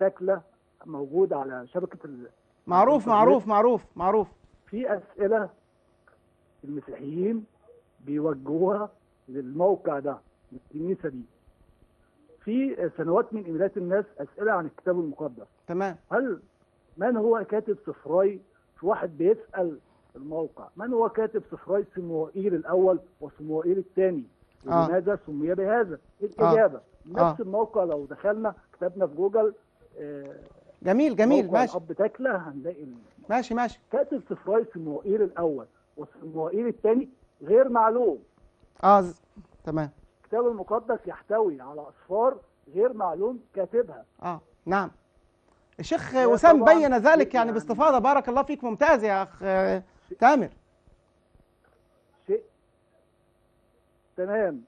تكلا موجود على شبكه معروف الإنترنت. معروف معروف معروف. في اسئله المسيحيين بيوجهوها للموقع ده، للكنيسه دي، في سنوات من ايميلات الناس اسئله عن الكتاب المقدس. تمام. من هو كاتب سفراي؟ في واحد بيسال الموقع من هو كاتب سفراي صموئيل الاول وصموئيل الثاني؟ ولماذا سمي بهذا؟ الاجابه نفس الموقع. لو دخلنا كتبنا في جوجل جميل جميل، ماشي. الاب تكلا هنلاقي ماشي ماشي. كاتب سفراي صموئيل الاول وصموئيل الثاني غير معلوم. تمام. الكتاب المقدس يحتوي على أسفار غير معلوم كاتبها. نعم. الشيخ وسام بين ذلك يعني باستفاضة. بارك الله فيك، ممتاز يا أخ تامر. تمام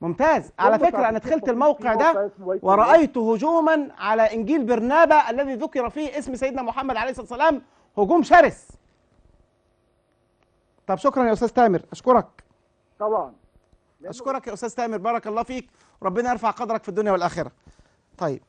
ممتاز. على فكرة أنا دخلت الموقع ده ورأيت هجوما على إنجيل برنابا الذي ذكر فيه اسم سيدنا محمد عليه الصلاة والسلام، هجوم شرس. طب شكرا يا أستاذ تامر، أشكرك. طبعا أشكرك يا أستاذ تامر، بارك الله فيك، ربنا يرفع قدرك في الدنيا والآخرة. طيب،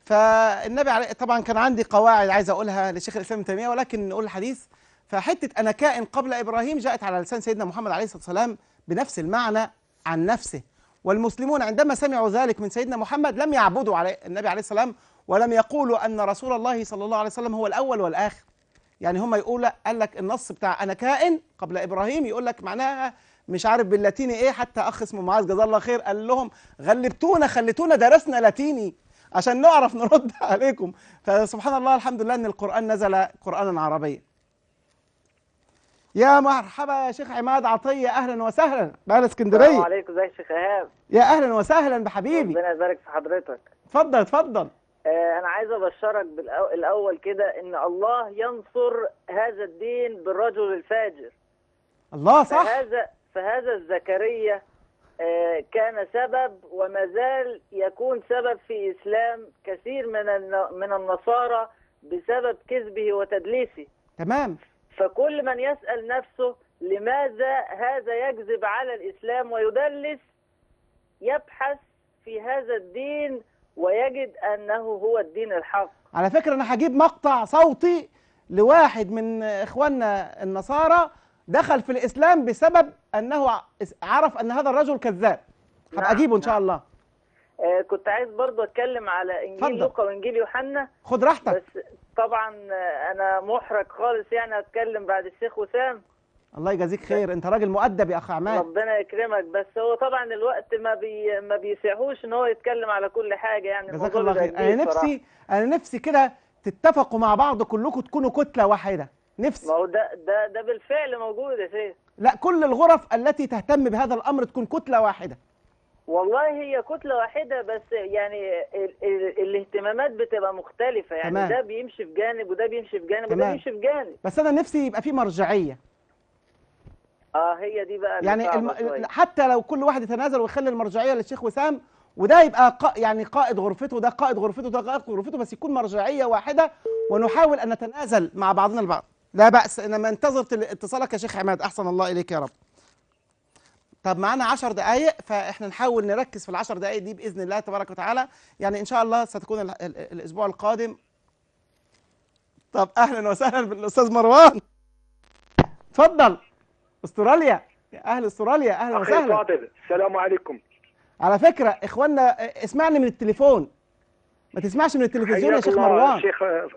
فالنبي عليه طبعا كان عندي قواعد عايز أقولها لشيخ الإسلام ابن تيمية، ولكن نقول الحديث. فحتة أنا كائن قبل إبراهيم جاءت على لسان سيدنا محمد عليه الصلاة والسلام بنفس المعنى عن نفسه، والمسلمون عندما سمعوا ذلك من سيدنا محمد لم يعبدوا على النبي عليه السلام، ولم يقولوا أن رسول الله صلى الله عليه وسلم هو الأول والآخر. يعني هم يقول قال لك النص بتاع أنا كائن قبل إبراهيم يقول لك معناها مش عارف باللاتيني إيه. حتى أخ اسمه معاذ جزاه الله خير قال لهم غلبتونا خليتونا درسنا لاتيني عشان نعرف نرد عليكم. فسبحان الله، الحمد لله أن القرآن نزل قرآنا عربيا. يا مرحبا يا شيخ عماد عطية، أهلا وسهلا بأهل اسكندرية. السلام عليكم، ازيك يا شيخ إيهاب؟ يا أهلا وسهلا بحبيبي، ربنا يبارك في حضرتك. اتفضل اتفضل. أنا عايز أبشرك الأول كده إن الله ينصر هذا الدين بالرجل الفاجر. الله صح. فهذا الزكريا كان سبب وما زال يكون سبب في إسلام كثير من النصارى بسبب كذبه وتدليسه. تمام. فكل من يسأل نفسه لماذا هذا يكذب على الإسلام ويدلس يبحث في هذا الدين ويجد أنه هو الدين الحق. على فكرة أنا هجيب مقطع صوتي لواحد من إخواننا النصارى دخل في الإسلام بسبب أنه عرف أن هذا الرجل كذاب. هبقى أجيبه إن شاء الله. كنت عايز برضو أتكلم على إنجيل لوقا وإنجيل يوحنا. خد راحتك. بس طبعا أنا محرج خالص يعني أتكلم بعد الشيخ وسام. الله يجازيك خير، أنت راجل مؤدب يا أخ عماد. ربنا يكرمك، بس هو طبعا الوقت ما بيسعهوش إن هو يتكلم على كل حاجة يعني. جزاك الله خير. أنا نفسي كده تتفقوا مع بعض كلكم تكونوا كتلة واحدة. نفسي. ما هو ده بالفعل موجود يا شيخ. لا، كل الغرف التي تهتم بهذا الأمر تكون كتلة واحدة. والله هي كتلة واحدة، بس يعني الاهتمامات بتبقى مختلفة يعني. تمام. ده بيمشي في جانب وده بيمشي في جانب وده بيمشي في جانب. بس أنا نفسي يبقى في مرجعية. هي دي بقى يعني حتى لو كل واحد يتنازل ويخلي المرجعية للشيخ وسام، وده يبقى يعني قائد غرفته، ده قائد غرفته، ده قائد غرفته، بس يكون مرجعية واحدة ونحاول أن نتنازل مع بعضنا البعض. لا بأس. إنما انتظر اتصالك يا شيخ عماد، أحسن الله إليك يا رب. طب معانا 10 دقائق، فإحنا نحاول نركز في ال10 دقائق دي بإذن الله تبارك وتعالى. يعني إن شاء الله ستكون الأسبوع القادم. طب أهلا وسهلا بالأستاذ مروان، اتفضل. استراليا، يا أهل استراليا، أهلا وسهلا. أخي فاضل، السلام عليكم. على فكرة إخواننا اسمعني من التليفون، ما تسمعش من التلفزيون يا شيخ مروان.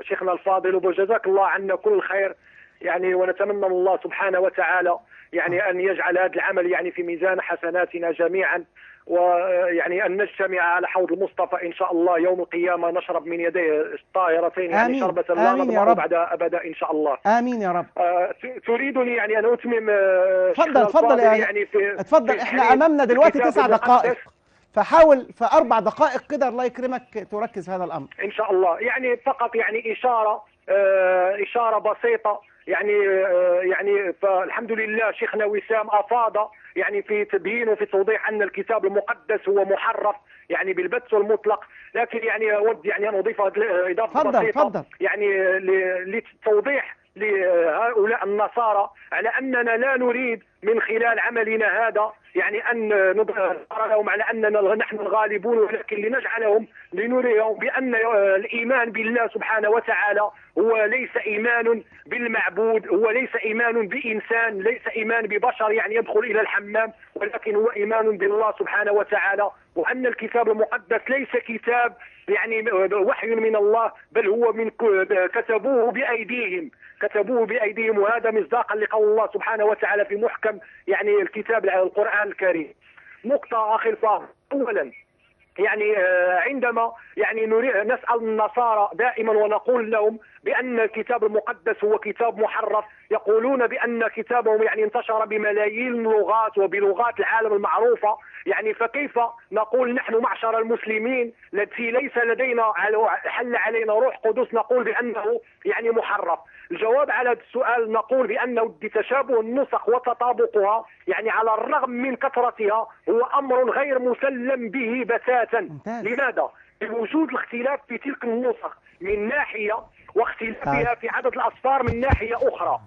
شيخنا الفاضل، وجزاك الله عنا كل خير يعني، ونتمنى من الله سبحانه وتعالى يعني أن يجعل هذا العمل يعني في ميزان حسناتنا جميعا، ويعني أن نجتمع على حوض المصطفى إن شاء الله يوم القيامة، نشرب من يديه الطاهرتين يعني شربة لا نظمأ بعدها أبدا إن شاء الله. آمين يا رب. تريدني يعني أن أتمم. تفضل يعني اتفضل. احنا أمامنا دلوقتي 9 دقائق، فحاول في 4 دقائق كده الله يكرمك تركز في هذا الأمر إن شاء الله. يعني فقط يعني إشارة بسيطة يعني فالحمد لله شيخنا وسام أفاض يعني في تبيين وفي توضيح أن الكتاب المقدس هو محرف يعني بالبث والمطلق، لكن يعني أود يعني أن أضيف إضافة بسيطة يعني للتوضيح لهؤلاء النصارى على أننا لا نريد من خلال عملنا هذا يعني أن نظهر لهم على أننا نحن الغالبون، ولكن لنجعلهم لنريهم بأن الإيمان بالله سبحانه وتعالى هو ليس إيمان بالمعبود، هو ليس إيمان بإنسان، ليس إيمان ببشر يعني يدخل إلى الحمام، ولكن هو إيمان بالله سبحانه وتعالى، وأن الكتاب المقدس ليس كتاب يعني وحي من الله، بل هو من كتبوه بأيديهم، وهذا مصداقا لقول الله سبحانه وتعالى في محكم يعني الكتاب القرآن الكريم. نقطة أخي الفاضل، أولا يعني عندما يعني نسأل النصارى دائما ونقول لهم بأن الكتاب المقدس هو كتاب محرف، يقولون بأن كتابهم يعني انتشر بملايين اللغات وبلغات العالم المعروفة، يعني فكيف نقول نحن معشر المسلمين التي ليس لدينا حل علينا روح قدس نقول بأنه يعني محرف؟ الجواب على هذا السؤال نقول بأنه بتشابه النسخ وتطابقها يعني على الرغم من كثرتها هو أمر غير مسلم به بتاتا. لماذا؟ بوجود الاختلاف في تلك النسخ من ناحية واختلافها في عدد الأصفار من ناحية أخرى.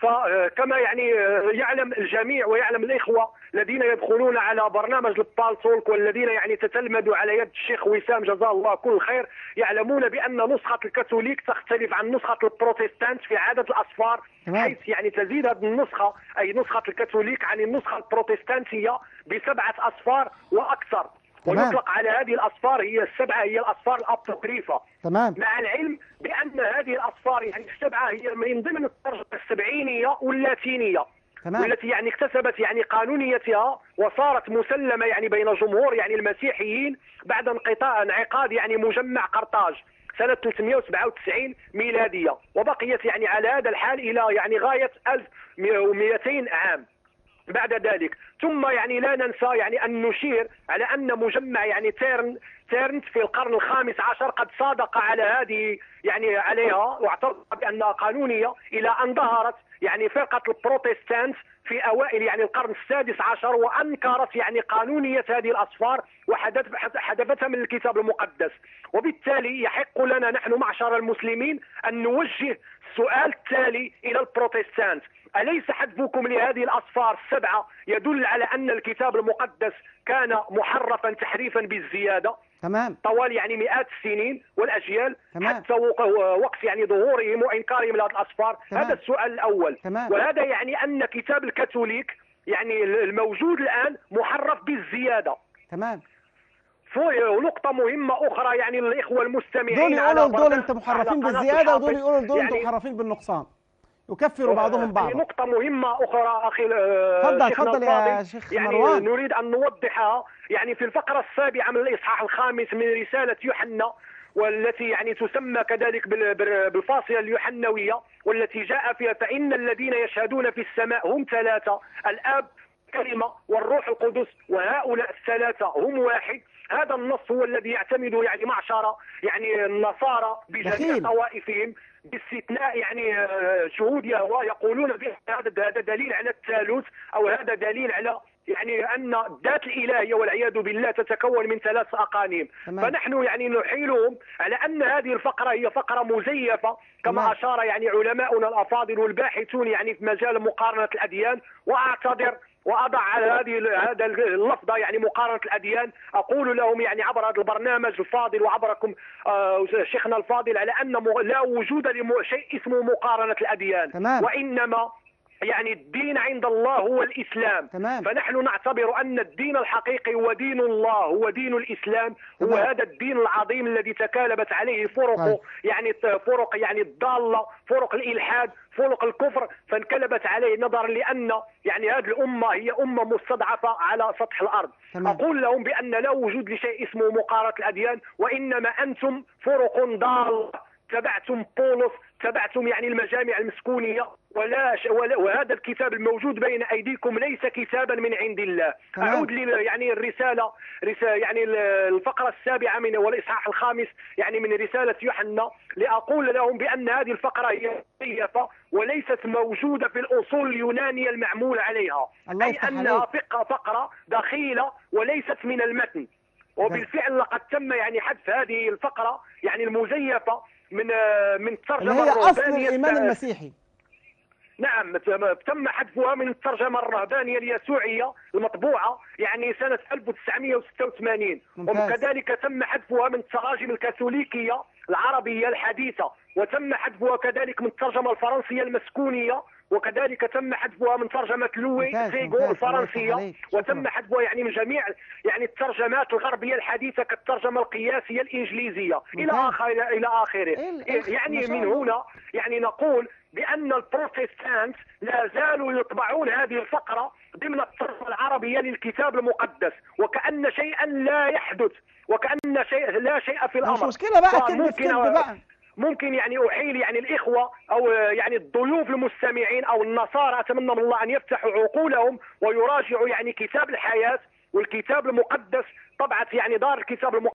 فكما يعني يعلم الجميع ويعلم الإخوة الذين يدخلون على برنامج البالتولك والذين يعني تتلمذوا على يد الشيخ وسام جزاه الله كل خير، يعلمون بأن نسخة الكاثوليك تختلف عن نسخة البروتستانت في عدد الأصفار، حيث يعني تزيد هذه النسخة أي نسخة الكاثوليك عن النسخة البروتستانتية ب7 أصفار وأكثر. ويطلق على هذه الأصفار هي السبعة هي الأصفار الأبوكريفة. تمام. مع العلم بأن هذه الأصفار يعني السبعة هي من ضمن الترجمة السبعينية واللاتينية. تمام. والتي يعني اكتسبت يعني قانونيتها وصارت مسلمة يعني بين جمهور يعني المسيحيين بعد انعقاد يعني مجمع قرطاج سنة 397 ميلادية، وبقيت يعني على هذا الحال إلى يعني غاية 1200 عام بعد ذلك. ثم يعني لا ننسى يعني أن نشير على أن مجمع يعني تيرنت في القرن ال15 قد صادق على هذه يعني عليها واعترف بأنها قانونية، إلى أن ظهرت يعني فرقة البروتستانت في أوائل يعني القرن ال16 وأنكرت يعني قانونية هذه الأصفار وحذفتها من الكتاب المقدس. وبالتالي يحق لنا نحن معشر المسلمين أن نوجه السؤال التالي إلى البروتستانت: أليس حذفكم لهذه الأصفار السبعة يدل على أن الكتاب المقدس كان محرفا تحريفا بالزيادة؟ تمام. طوال يعني مئات السنين والأجيال. تمام. حتى وقت يعني ظهورهم وإنكارهم لهذه الأصفار. تمام. هذا السؤال الأول. تمام. وهذا يعني أن كتاب الكاثوليك يعني الموجود الآن محرف بالزيادة. تمام. ونقطة مهمة أخرى يعني الإخوة المستمعين دول يقولوا دول أنتم محرفين بالزيادة، ودول يقولوا دول أنتم محرفين بالنقصان، يكفروا بعضهم بعضا. نقطة مهمة أخرى أخي تفضل يا شيخ يعني مروان. نريد أن نوضحها يعني في الفقرة السابعة من الإصحاح الخامس من رسالة يوحنا، والتي يعني تسمى كذلك بالفاصلة اليوحنوية، والتي جاء فيها: فإن الذين يشهدون في السماء هم ثلاثة، الآب كلمة والروح القدس، وهؤلاء الثلاثة هم واحد. هذا النص هو الذي يعتمد يعني معشر يعني النصارى بجميع طوائفهم باستثناء يعني شهود يهوه، يقولون بأن هذا دليل على الثالوث، أو هذا دليل على يعني أن الذات الإلهية والعياذ بالله تتكون من 3 أقانيم. فنحن يعني نحيلهم على أن هذه الفقرة هي فقرة مزيفة كما أشار يعني علماؤنا الأفاضل والباحثون يعني في مجال مقارنة الأديان. وأعتذر وأضع على هذا اللفظة يعني مقارنة الأديان، أقول لهم يعني عبر هذا البرنامج الفاضل وعبركم شيخنا الفاضل على أن لا وجود لشيء اسمه مقارنة الأديان. تمام. وإنما يعني الدين عند الله هو الإسلام. تمام. فنحن نعتبر أن الدين الحقيقي هو دين الله، هو دين الإسلام. هو هذا الدين العظيم الذي تكالبت عليه فرقه يعني فرق يعني الضالة، فرق الإلحاد، فرق الكفر، فانقلبت عليه نظرا لأن يعني هذه الأمة هي أمة مستضعفة على سطح الأرض. تمام. أقول لهم بأن لا وجود لشيء اسمه مقارنة الأديان، وإنما أنتم فرق ضالة، تبعتم بولس، تبعتم يعني المجامع المسكونية، وهذا الكتاب الموجود بين أيديكم ليس كتابا من عند الله. أعود يعني الرسالة يعني الفقرة السابعة من والإصحاح الخامس يعني من رسالة يوحنا، لأقول لهم بأن هذه الفقرة هي مزيفة وليست موجودة في الأصول اليونانية المعمول عليها، أي أنها فقرة دخيلة وليست من المتن. وبالفعل لقد تم يعني حذف هذه الفقرة يعني المزيفة من الترجمة اللي هي أصل الإيمان المسيحي. نعم تم حذفها من الترجمة الرهبانية اليسوعية المطبوعة يعني سنة 1986. وكذلك تم حذفها من التراجم الكاثوليكية العربية الحديثة، وتم حذفها كذلك من الترجمة الفرنسية المسكونية، وكذلك تم حذفها من ترجمة لوي سيغو الفرنسية، وتم حذفها يعني من جميع يعني الترجمات الغربية الحديثة كالترجمة القياسية الإنجليزية إلى آخره. يعني من هنا يعني نقول بأن البروتستانت لا زالوا يطبعون هذه الفقرة ضمن الترجمة العربية للكتاب المقدس، وكأن شيئا لا يحدث، وكأن لا شيء في الأمر. مش مشكلة بقى، كذب بقى. ممكن يعني أحيل يعني الإخوة أو يعني الضيوف المستمعين أو النصارى، أتمنى من الله أن يفتحوا عقولهم ويراجعوا يعني كتاب الحياة والكتاب المقدس، طبعة يعني دار الكتاب المقدس